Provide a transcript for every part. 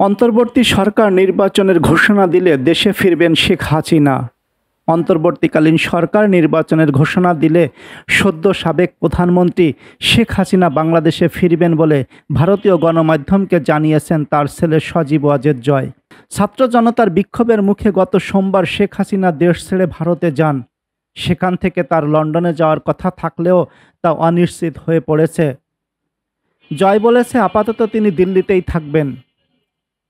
অন্তর্বর্তী সরকার নির্বাচনের ঘোষণা দিলে দেশে ফিরবেন শেখ হাসিনা। অন্তর্বর্তীকালীন সরকার নির্বাচনের ঘোষণা দিলে সদ্য সাবেক প্রধানমন্ত্রী শেখ হাসিনা বাংলাদেশে ফিরবেন বলে ভারতীয় গণমাধ্যমকে জানিয়েছেন তার ছেলে সজীব ওয়াজেদ জয়। ছাত্র জনতার বিক্ষোভের মুখে গত সোমবার শেখ হাসিনা দেশ ছেড়ে ভারতে যান। সেখান থেকে তার লন্ডনে যাওয়ার কথা থাকলেও তা অনিশ্চিত হয়ে পড়েছে। জয় বলেছে আপাতত তিনি দিল্লিতেই থাকবেন।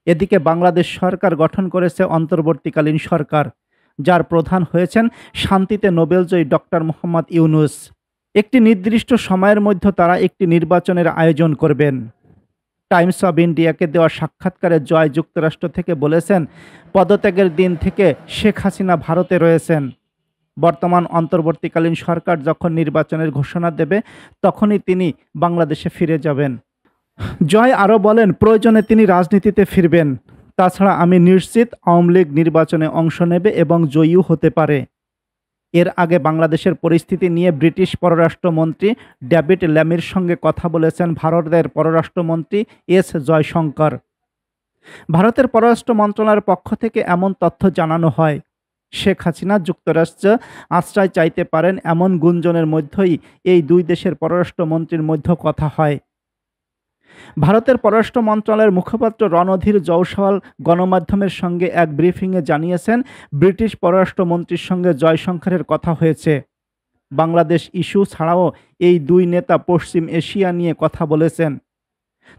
এদিকে বাংলাদেশ সরকার গঠন করেছে অন্তর্বর্তীকালীন সরকার, যার প্রধান হয়েছেন শান্তিতে নোবেলজয়ী ডক্টর মোহাম্মদ ইউনূস। একটি নির্দিষ্ট সময়ের মধ্যে তারা একটি নির্বাচনের আয়োজন করবেন। টাইমস অব ইন্ডিয়াকে দেওয়া সাক্ষাৎকারে জয় যুক্তরাষ্ট্র থেকে বলেছেন, পদত্যাগের দিন থেকে শেখ হাসিনা ভারতে রয়েছেন। বর্তমান অন্তর্বর্তীকালীন সরকার যখন নির্বাচনের ঘোষণা দেবে তখনই তিনি বাংলাদেশে ফিরে যাবেন। জয় আরও বলেন, প্রয়োজনে তিনি রাজনীতিতে ফিরবেন। তাছাড়া আমি নিশ্চিত আওয়ামী লীগ নির্বাচনে অংশ নেবে এবং জয়ীও হতে পারে। এর আগে বাংলাদেশের পরিস্থিতি নিয়ে ব্রিটিশ পররাষ্ট্রমন্ত্রী ডেভিড ল্যামির সঙ্গে কথা বলেছেন ভারতের পররাষ্ট্রমন্ত্রী এস জয়শঙ্কর। ভারতের পররাষ্ট্র মন্ত্রণালয়ের পক্ষ থেকে এমন তথ্য জানানো হয়। শেখ হাসিনা যুক্তরাষ্ট্রে আশ্রয় চাইতে পারেন এমন গুঞ্জনের মধ্যেই এই দুই দেশের পররাষ্ট্রমন্ত্রীর মধ্যে কথা হয়। ভারতের পররাষ্ট্র মন্ত্রণালয়ের মুখপাত্র রণধীর জয়সওয়াল গণমাধ্যমের সঙ্গে এক ব্রিফিংয়ে জানিয়েছেন, ব্রিটিশ পররাষ্ট্রমন্ত্রীর সঙ্গে জয়শঙ্করের কথা হয়েছে। বাংলাদেশ ইস্যু ছাড়াও এই দুই নেতা পশ্চিম এশিয়া নিয়ে কথা বলেছেন।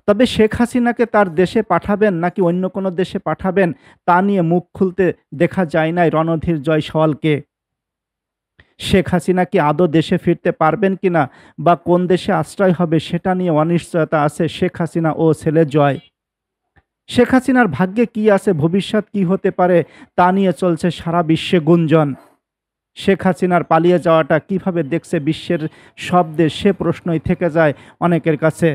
তবে শেখ হাসিনাকে তার দেশে পাঠাবেন নাকি অন্য কোনো দেশে পাঠাবেন তা নিয়ে মুখ খুলতে দেখা যায় নাই রণধীর জয়সওয়ালকে। শেখ হাসিনা কি আদৌ দেশে ফিরতে পারবেন কিনা বা কোন দেশে আশ্রয় হবে সেটা নিয়ে অনিশ্চয়তা আছে শেখ হাসিনা ও ছেলে জয়। শেখ হাসিনার ভাগ্যে কি আছে, ভবিষ্যৎ কি হতে পারে তা নিয়ে চলছে সারা বিশ্বে গুঞ্জন। শেখ হাসিনার পালিয়ে যাওয়াটা কিভাবে দেখছে বিশ্বের সব দেশ, সে প্রশ্নই থেকে যায় অনেকের কাছে।